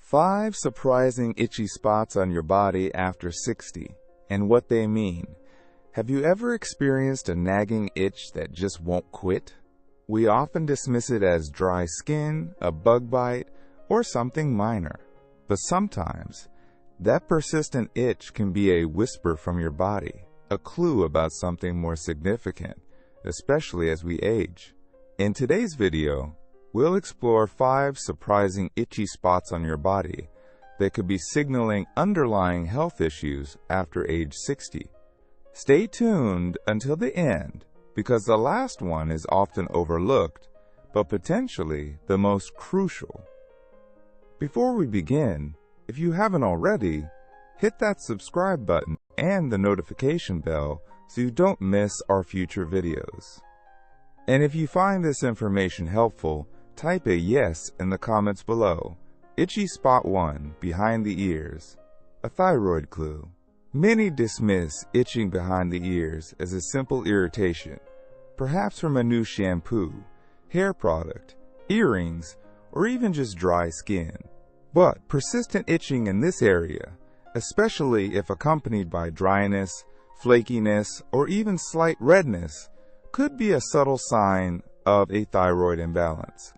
5 surprising itchy spots on your body after 60, and what they mean. Have you ever experienced a nagging itch that just won't quit? We often dismiss it as dry skin, a bug bite, or something minor. But sometimes, that persistent itch can be a whisper from your body, a clue about something more significant, especially as we age. In today's video, we'll explore 5 surprising itchy spots on your body that could be signaling underlying health issues after age 60. Stay tuned until the end, because the last one is often overlooked, but potentially the most crucial. Before we begin, if you haven't already, hit that subscribe button and the notification bell so you don't miss our future videos. And if you find this information helpful, type a yes in the comments below. Itchy spot 1, behind the ears. A thyroid clue. Many dismiss itching behind the ears as a simple irritation, perhaps from a new shampoo, hair product, earrings, or even just dry skin. But persistent itching in this area, especially if accompanied by dryness, flakiness, or even slight redness, could be a subtle sign of a thyroid imbalance.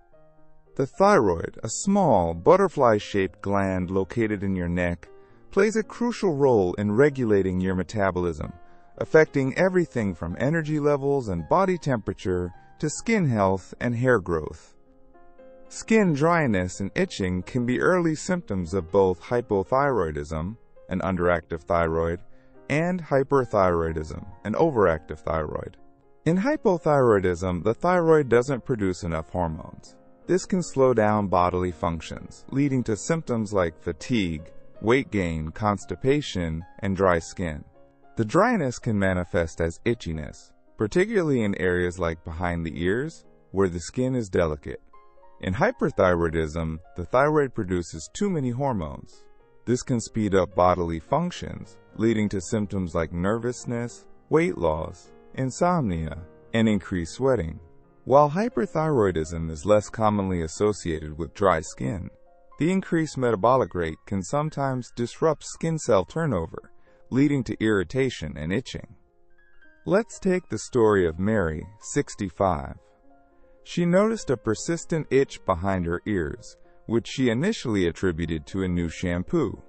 The thyroid, a small, butterfly-shaped gland located in your neck, plays a crucial role in regulating your metabolism, affecting everything from energy levels and body temperature to skin health and hair growth. Skin dryness and itching can be early symptoms of both hypothyroidism, an underactive thyroid, and hyperthyroidism, an overactive thyroid. In hypothyroidism, the thyroid doesn't produce enough hormones. This can slow down bodily functions, leading to symptoms like fatigue, weight gain, constipation, and dry skin. The dryness can manifest as itchiness, particularly in areas like behind the ears, where the skin is delicate. In hyperthyroidism, the thyroid produces too many hormones. This can speed up bodily functions, leading to symptoms like nervousness, weight loss, insomnia, and increased sweating. While hyperthyroidism is less commonly associated with dry skin, the increased metabolic rate can sometimes disrupt skin cell turnover, leading to irritation and itching. Let's take the story of Mary, 65. She noticed a persistent itch behind her ears, which she initially attributed to a new shampoo.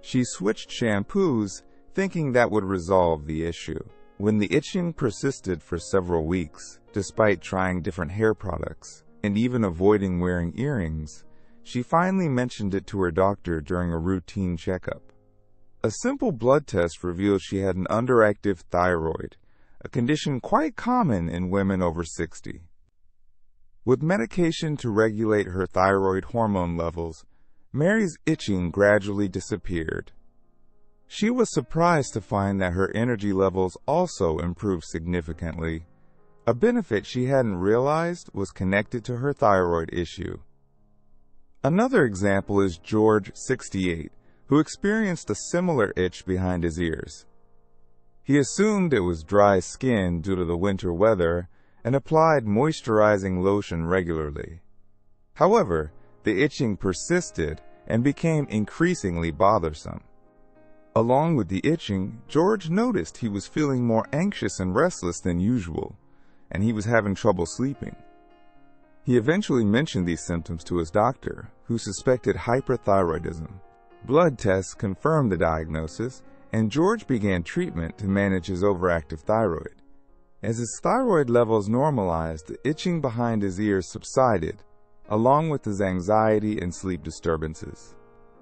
She switched shampoos, thinking that would resolve the issue. When the itching persisted for several weeks, despite trying different hair products and even avoiding wearing earrings, she finally mentioned it to her doctor during a routine checkup. A simple blood test revealed she had an underactive thyroid, a condition quite common in women over 60. With medication to regulate her thyroid hormone levels, Mary's itching gradually disappeared. She was surprised to find that her energy levels also improved significantly. A benefit she hadn't realized was connected to her thyroid issue. Another example is George, 68, who experienced a similar itch behind his ears. He assumed it was dry skin due to the winter weather and applied moisturizing lotion regularly. However, the itching persisted and became increasingly bothersome. Along with the itching, George noticed he was feeling more anxious and restless than usual, and he was having trouble sleeping. He eventually mentioned these symptoms to his doctor, who suspected hyperthyroidism. Blood tests confirmed the diagnosis, and George began treatment to manage his overactive thyroid. As his thyroid levels normalized, the itching behind his ears subsided, along with his anxiety and sleep disturbances.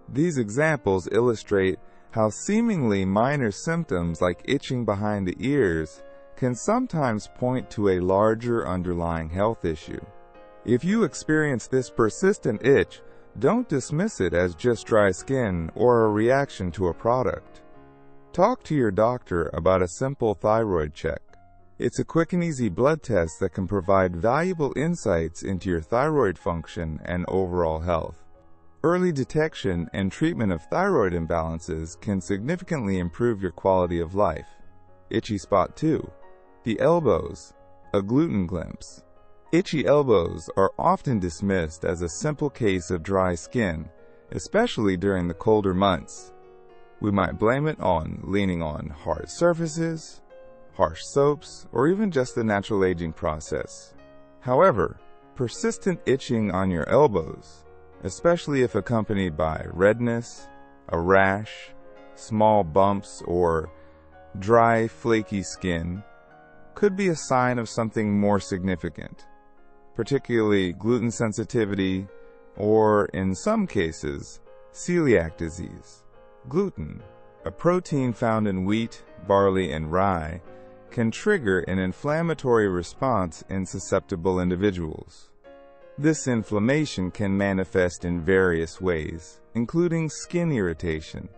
These examples illustrate how seemingly minor symptoms like itching behind the ears can sometimes point to a larger underlying health issue. If you experience this persistent itch, don't dismiss it as just dry skin or a reaction to a product. Talk to your doctor about a simple thyroid check. It's a quick and easy blood test that can provide valuable insights into your thyroid function and overall health. Early detection and treatment of thyroid imbalances can significantly improve your quality of life. Itchy spot 2. The elbows. A gluten glimpse. Itchy elbows are often dismissed as a simple case of dry skin, especially during the colder months. We might blame it on leaning on hard surfaces, harsh soaps, or even just the natural aging process. However, persistent itching on your elbows, especially if accompanied by redness, a rash, small bumps, or dry, flaky skin, could be a sign of something more significant, particularly gluten sensitivity or, in some cases, celiac disease. Gluten, a protein found in wheat, barley, and rye, can trigger an inflammatory response in susceptible individuals. This inflammation can manifest in various ways, including skin irritation.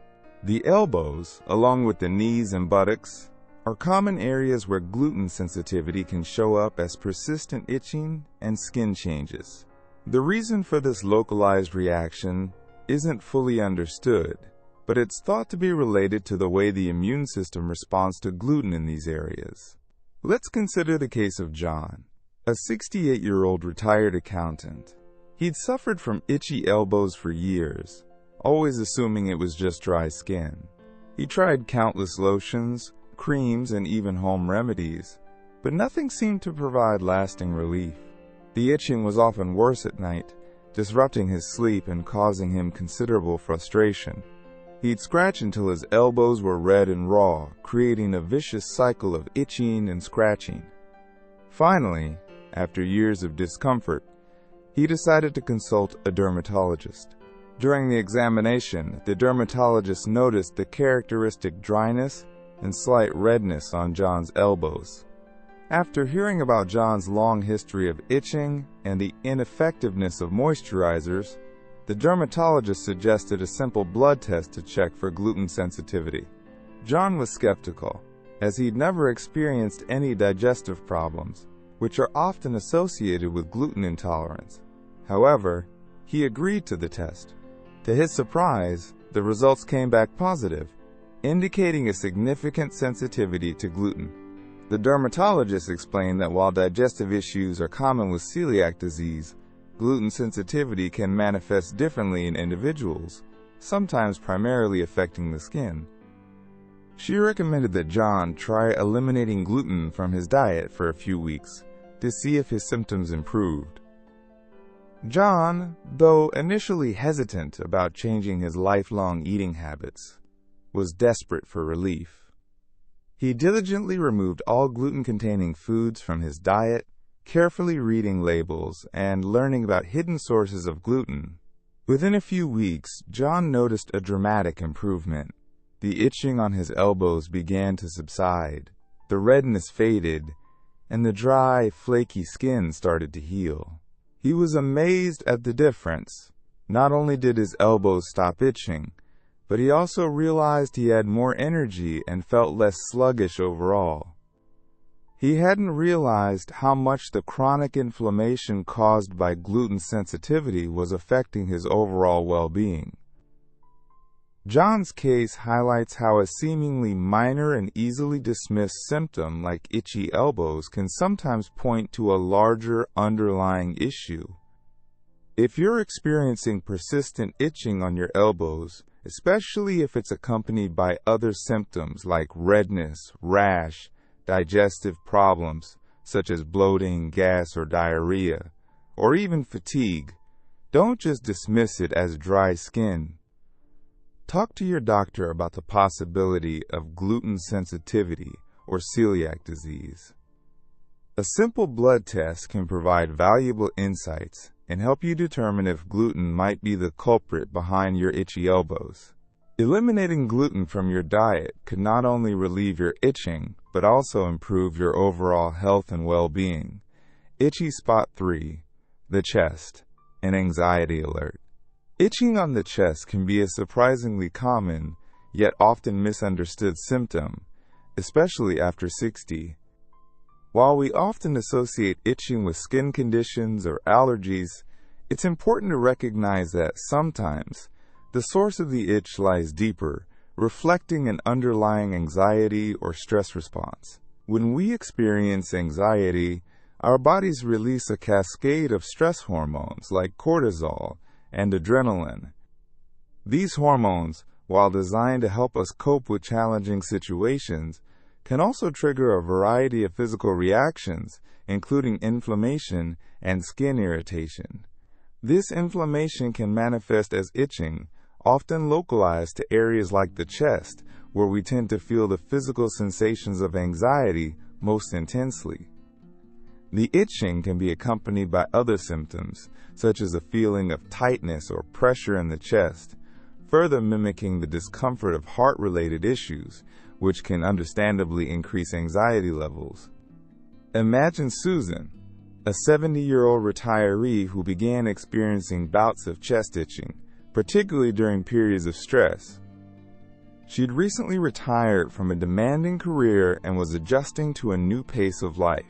The elbows, along with the knees and buttocks, are common areas where gluten sensitivity can show up as persistent itching and skin changes. The reason for this localized reaction isn't fully understood, but it's thought to be related to the way the immune system responds to gluten in these areas. Let's consider the case of John, a 68-year-old retired accountant. He'd suffered from itchy elbows for years, always assuming it was just dry skin. He tried countless lotions, creams, and even home remedies, but nothing seemed to provide lasting relief. The itching was often worse at night, disrupting his sleep and causing him considerable frustration. He'd scratch until his elbows were red and raw, creating a vicious cycle of itching and scratching. Finally, after years of discomfort, he decided to consult a dermatologist. During the examination, the dermatologist noticed the characteristic dryness and slight redness on John's elbows. After hearing about John's long history of itching and the ineffectiveness of moisturizers, the dermatologist suggested a simple blood test to check for gluten sensitivity. John was skeptical, as he'd never experienced any digestive problems, which are often associated with gluten intolerance. However, he agreed to the test. To his surprise, the results came back positive, indicating a significant sensitivity to gluten. The dermatologist explained that while digestive issues are common with celiac disease, gluten sensitivity can manifest differently in individuals, sometimes primarily affecting the skin. She recommended that John try eliminating gluten from his diet for a few weeks to see if his symptoms improved. John, though initially hesitant about changing his lifelong eating habits, was desperate for relief. He diligently removed all gluten-containing foods from his diet, carefully reading labels and learning about hidden sources of gluten. Within a few weeks, John noticed a dramatic improvement. The itching on his elbows began to subside, the redness faded, and the dry, flaky skin started to heal. He was amazed at the difference. Not only did his elbows stop itching, but he also realized he had more energy and felt less sluggish overall. He hadn't realized how much the chronic inflammation caused by gluten sensitivity was affecting his overall well-being. John's case highlights how a seemingly minor and easily dismissed symptom like itchy elbows can sometimes point to a larger underlying issue. If you're experiencing persistent itching on your elbows, especially if it's accompanied by other symptoms like redness, rash, digestive problems such as bloating, gas, or diarrhea, or even fatigue, don't just dismiss it as dry skin. Talk to your doctor about the possibility of gluten sensitivity or celiac disease. A simple blood test can provide valuable insights and help you determine if gluten might be the culprit behind your itchy elbows. Eliminating gluten from your diet could not only relieve your itching, but also improve your overall health and well-being. Itchy spot 3, the chest, an anxiety alert. Itching on the chest can be a surprisingly common, yet often misunderstood symptom, especially after 60. While we often associate itching with skin conditions or allergies, it's important to recognize that sometimes the source of the itch lies deeper, reflecting an underlying anxiety or stress response. When we experience anxiety, our bodies release a cascade of stress hormones like cortisol and adrenaline. These hormones, while designed to help us cope with challenging situations, can also trigger a variety of physical reactions, including inflammation and skin irritation. This inflammation can manifest as itching, often localized to areas like the chest, where we tend to feel the physical sensations of anxiety most intensely. The itching can be accompanied by other symptoms, such as a feeling of tightness or pressure in the chest, further mimicking the discomfort of heart-related issues, which can understandably increase anxiety levels. Imagine Susan, a 70-year-old retiree who began experiencing bouts of chest itching, particularly during periods of stress. She'd recently retired from a demanding career and was adjusting to a new pace of life.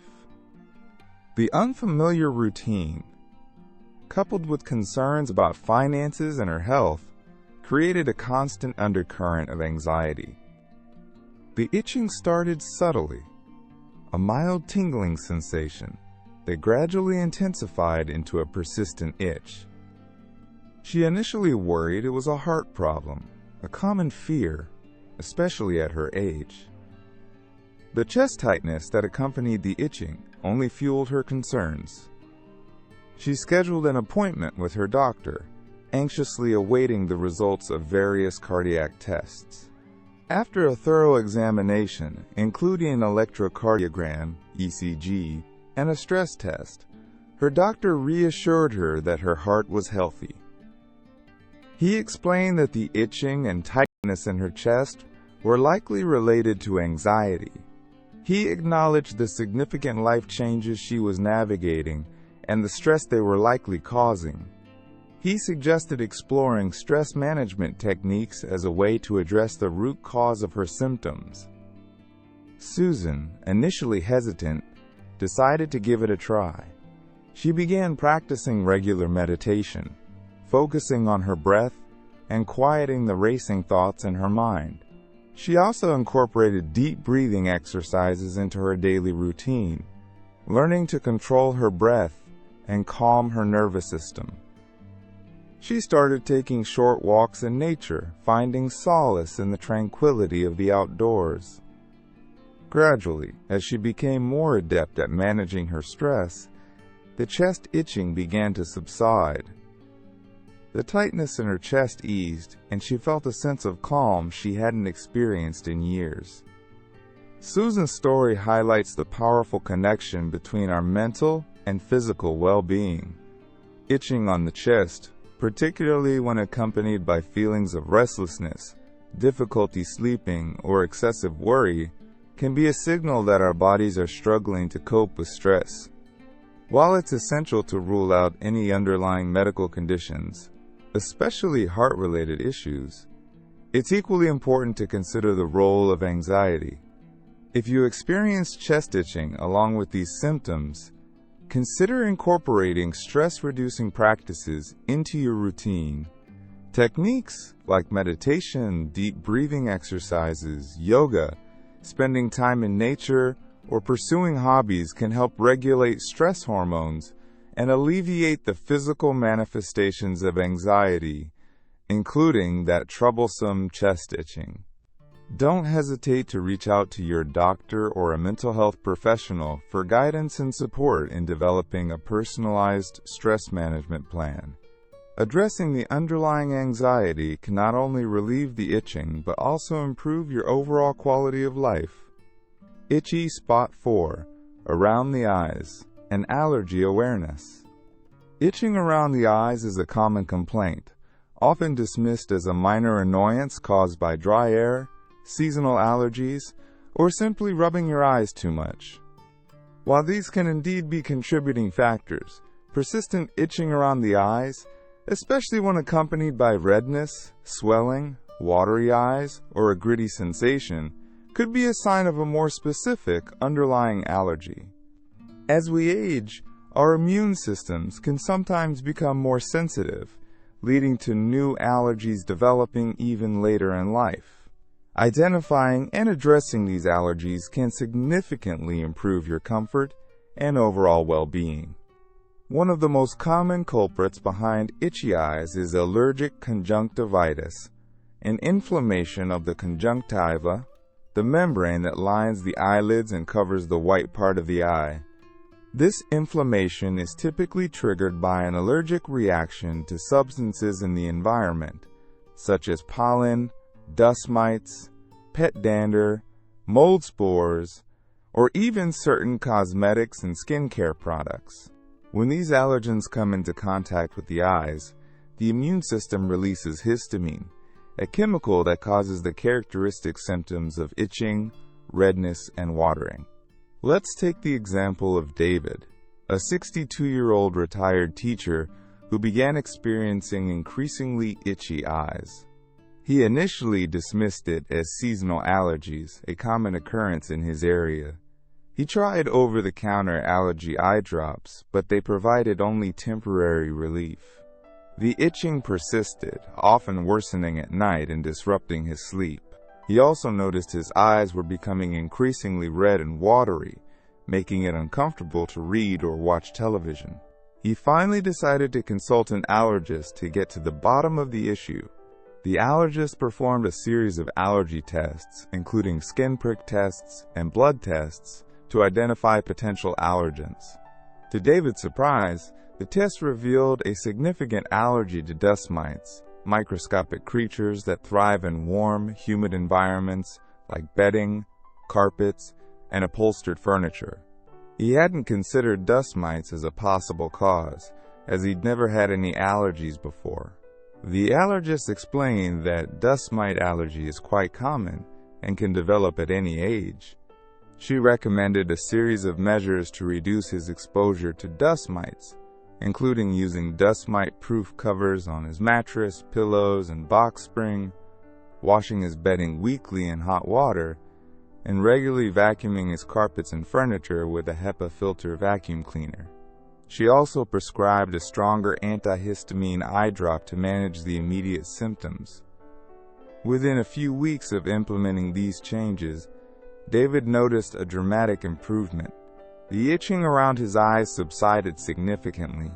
The unfamiliar routine, coupled with concerns about finances and her health, created a constant undercurrent of anxiety. The itching started subtly, a mild tingling sensation that gradually intensified into a persistent itch. She initially worried it was a heart problem, a common fear, especially at her age. The chest tightness that accompanied the itching only fueled her concerns. She scheduled an appointment with her doctor, anxiously awaiting the results of various cardiac tests. After a thorough examination, including an electrocardiogram, ECG, and a stress test, her doctor reassured her that her heart was healthy. He explained that the itching and tightness in her chest were likely related to anxiety. He acknowledged the significant life changes she was navigating and the stress they were likely causing. He suggested exploring stress management techniques as a way to address the root cause of her symptoms. Susan, initially hesitant, decided to give it a try. She began practicing regular meditation, focusing on her breath and quieting the racing thoughts in her mind. She also incorporated deep breathing exercises into her daily routine, learning to control her breath and calm her nervous system. She started taking short walks in nature, finding solace in the tranquility of the outdoors. Gradually, as she became more adept at managing her stress, the chest itching began to subside. The tightness in her chest eased, and she felt a sense of calm she hadn't experienced in years. Susan's story highlights the powerful connection between our mental and physical well-being. Itching on the chest, particularly when accompanied by feelings of restlessness, difficulty sleeping, or excessive worry, can be a signal that our bodies are struggling to cope with stress. While it's essential to rule out any underlying medical conditions, especially heart-related issues, it's equally important to consider the role of anxiety. If you experience chest itching along with these symptoms, consider incorporating stress-reducing practices into your routine. Techniques like meditation, deep breathing exercises, yoga, spending time in nature, or pursuing hobbies can help regulate stress hormones and alleviate the physical manifestations of anxiety, including that troublesome chest itching. Don't hesitate to reach out to your doctor or a mental health professional for guidance and support in developing a personalized stress management plan. Addressing the underlying anxiety can not only relieve the itching but also improve your overall quality of life. Itchy Spot 4, Around the Eyes, and Allergy Awareness. Itching around the eyes is a common complaint, often dismissed as a minor annoyance caused by dry air, seasonal allergies, or simply rubbing your eyes too much. While these can indeed be contributing factors, persistent itching around the eyes, especially when accompanied by redness, swelling, watery eyes, or a gritty sensation, could be a sign of a more specific underlying allergy. As we age, our immune systems can sometimes become more sensitive, leading to new allergies developing even later in life. Identifying and addressing these allergies can significantly improve your comfort and overall well-being. One of the most common culprits behind itchy eyes is allergic conjunctivitis, an inflammation of the conjunctiva, the membrane that lines the eyelids and covers the white part of the eye. This inflammation is typically triggered by an allergic reaction to substances in the environment, such as pollen, dust mites, pet dander, mold spores, or even certain cosmetics and skincare products. When these allergens come into contact with the eyes, the immune system releases histamine, a chemical that causes the characteristic symptoms of itching, redness, and watering. Let's take the example of David, a 62-year-old retired teacher who began experiencing increasingly itchy eyes. He initially dismissed it as seasonal allergies, a common occurrence in his area. He tried over-the-counter allergy eye drops, but they provided only temporary relief. The itching persisted, often worsening at night and disrupting his sleep. He also noticed his eyes were becoming increasingly red and watery, making it uncomfortable to read or watch television. He finally decided to consult an allergist to get to the bottom of the issue. The allergist performed a series of allergy tests, including skin prick tests and blood tests, to identify potential allergens. To David's surprise, the test revealed a significant allergy to dust mites, microscopic creatures that thrive in warm, humid environments like bedding, carpets, and upholstered furniture. He hadn't considered dust mites as a possible cause, as he'd never had any allergies before. The allergist explained that dust mite allergy is quite common and can develop at any age. She recommended a series of measures to reduce his exposure to dust mites, including using dust mite-proof covers on his mattress, pillows, and box spring, washing his bedding weekly in hot water, and regularly vacuuming his carpets and furniture with a HEPA filter vacuum cleaner. She also prescribed a stronger antihistamine eye drop to manage the immediate symptoms. Within a few weeks of implementing these changes, David noticed a dramatic improvement. The itching around his eyes subsided significantly,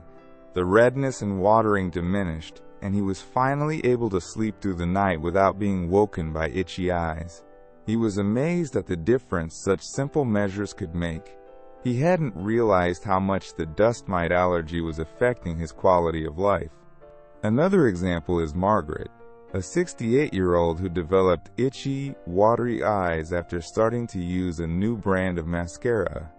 the redness and watering diminished, and he was finally able to sleep through the night without being woken by itchy eyes. He was amazed at the difference such simple measures could make. He hadn't realized how much the dust mite allergy was affecting his quality of life. Another example is Margaret, a 68-year-old who developed itchy, watery eyes after starting to use a new brand of mascara.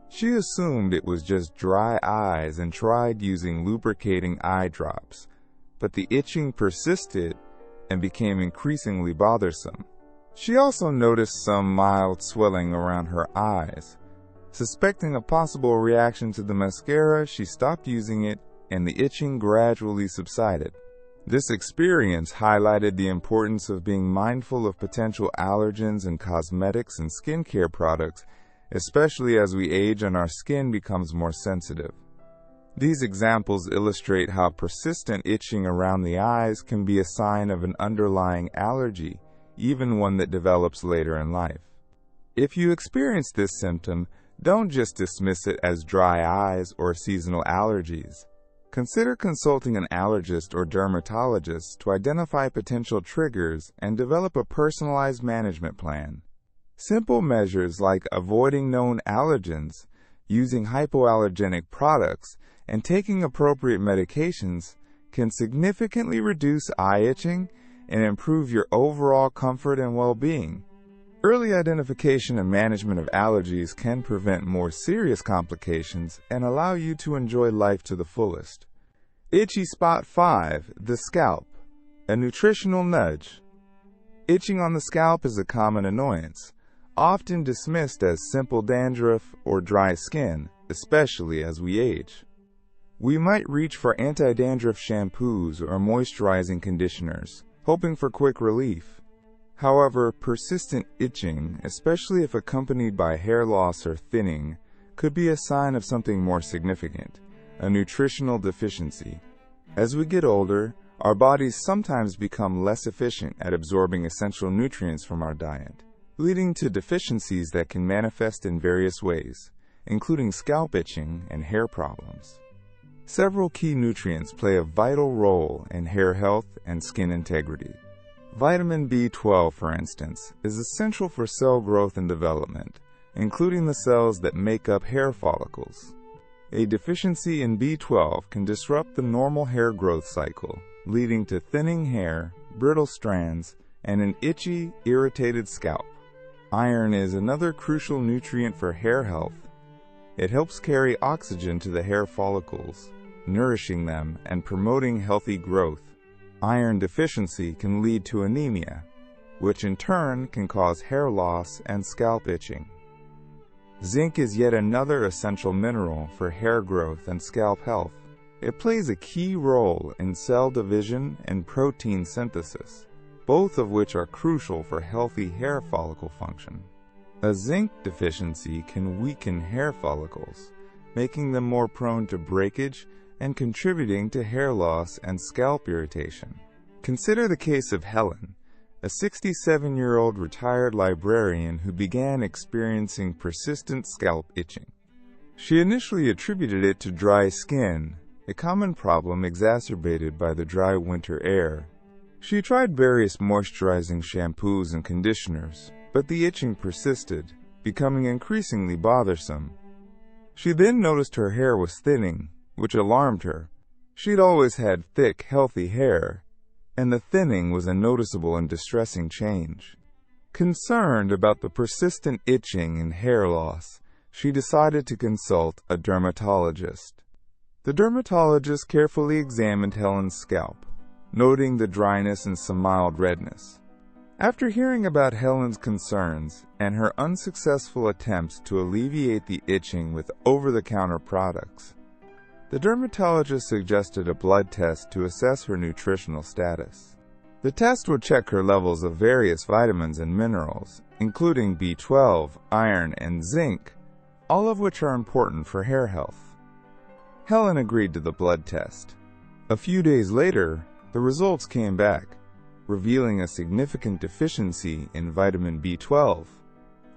She assumed it was just dry eyes and tried using lubricating eye drops, but the itching persisted and became increasingly bothersome. She also noticed some mild swelling around her eyes. Suspecting a possible reaction to the mascara, she stopped using it, and the itching gradually subsided. This experience highlighted the importance of being mindful of potential allergens in cosmetics and skincare products, especially as we age and our skin becomes more sensitive. These examples illustrate how persistent itching around the eyes can be a sign of an underlying allergy, even one that develops later in life. If you experience this symptom, don't just dismiss it as dry eyes or seasonal allergies. Consider consulting an allergist or dermatologist to identify potential triggers and develop a personalized management plan. Simple measures like avoiding known allergens, using hypoallergenic products, and taking appropriate medications can significantly reduce eye itching and improve your overall comfort and well-being. Early identification and management of allergies can prevent more serious complications and allow you to enjoy life to the fullest. Itchy Spot 5. The Scalp. A nutritional nudge. Itching on the scalp is a common annoyance, often dismissed as simple dandruff or dry skin, especially as we age. We might reach for anti-dandruff shampoos or moisturizing conditioners, hoping for quick relief. However, persistent itching, especially if accompanied by hair loss or thinning, could be a sign of something more significant, a nutritional deficiency. As we get older, our bodies sometimes become less efficient at absorbing essential nutrients from our diet, leading to deficiencies that can manifest in various ways, including scalp itching and hair problems. Several key nutrients play a vital role in hair health and skin integrity. Vitamin B12, for instance, is essential for cell growth and development, including the cells that make up hair follicles. A deficiency in B12 can disrupt the normal hair growth cycle, leading to thinning hair, brittle strands, and an itchy, irritated scalp. Iron is another crucial nutrient for hair health. It helps carry oxygen to the hair follicles, nourishing them and promoting healthy growth. Iron deficiency can lead to anemia, which in turn can cause hair loss and scalp itching. Zinc is yet another essential mineral for hair growth and scalp health. It plays a key role in cell division and protein synthesis, both of which are crucial for healthy hair follicle function. A zinc deficiency can weaken hair follicles, making them more prone to breakage and contributing to hair loss and scalp irritation. Consider the case of Helen, a 67-year-old retired librarian who began experiencing persistent scalp itching. She initially attributed it to dry skin, a common problem exacerbated by the dry winter air. She tried various moisturizing shampoos and conditioners, but the itching persisted, becoming increasingly bothersome. She then noticed her hair was thinning, which alarmed her. She'd always had thick, healthy hair, and the thinning was a noticeable and distressing change. Concerned about the persistent itching and hair loss, she decided to consult a dermatologist. The dermatologist carefully examined Helen's scalp, noting the dryness and some mild redness. After hearing about Helen's concerns and her unsuccessful attempts to alleviate the itching with over-the-counter products, the dermatologist suggested a blood test to assess her nutritional status. The test would check her levels of various vitamins and minerals, including B12, iron, and zinc, all of which are important for hair health. Helen agreed to the blood test. A few days later, the results came back, revealing a significant deficiency in vitamin B12.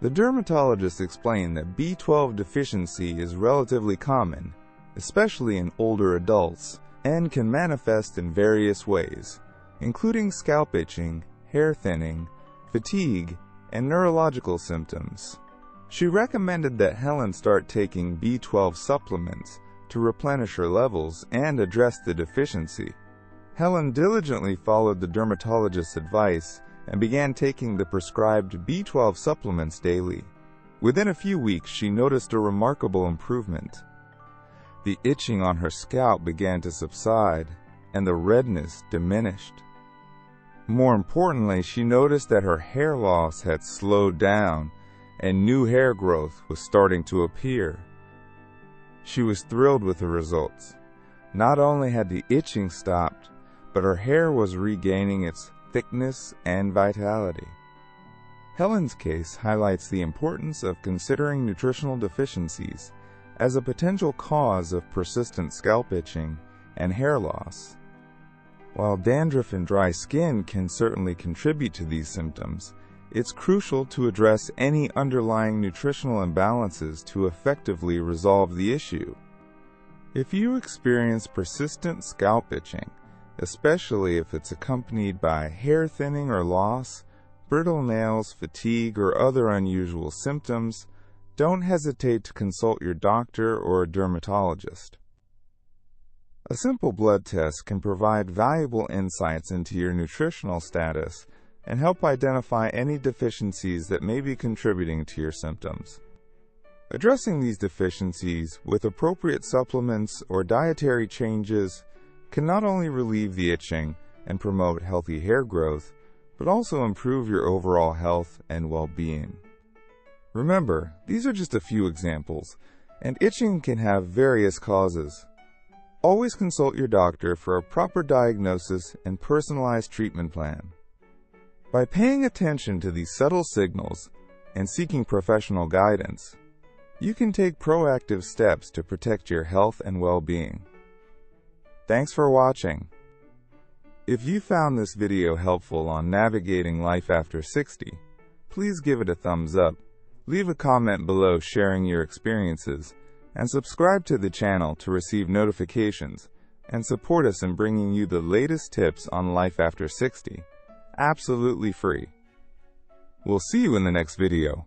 The dermatologist explained that B12 deficiency is relatively common, especially in older adults, and can manifest in various ways, including scalp itching, hair thinning, fatigue, and neurological symptoms. She recommended that Helen start taking B12 supplements to replenish her levels and address the deficiency. Helen diligently followed the dermatologist's advice and began taking the prescribed B12 supplements daily. Within a few weeks, she noticed a remarkable improvement. The itching on her scalp began to subside, and the redness diminished. More importantly, she noticed that her hair loss had slowed down, and new hair growth was starting to appear. She was thrilled with the results. Not only had the itching stopped, but her hair was regaining its thickness and vitality. Helen's case highlights the importance of considering nutritional deficiencies as a potential cause of persistent scalp itching and hair loss. While dandruff and dry skin can certainly contribute to these symptoms, it's crucial to address any underlying nutritional imbalances to effectively resolve the issue. If you experience persistent scalp itching, especially if it's accompanied by hair thinning or loss, brittle nails, fatigue, or other unusual symptoms, don't hesitate to consult your doctor or a dermatologist. A simple blood test can provide valuable insights into your nutritional status and help identify any deficiencies that may be contributing to your symptoms. Addressing these deficiencies with appropriate supplements or dietary changes can not only relieve the itching and promote healthy hair growth, but also improve your overall health and well-being. Remember, these are just a few examples, and itching can have various causes. Always consult your doctor for a proper diagnosis and personalized treatment plan. By paying attention to these subtle signals and seeking professional guidance, you can take proactive steps to protect your health and well-being. Thanks for watching. If you found this video helpful on navigating life after 60, please give it a thumbs up, leave a comment below sharing your experiences, and subscribe to the channel to receive notifications and support us in bringing you the latest tips on life after 60, absolutely free. We'll see you in the next video.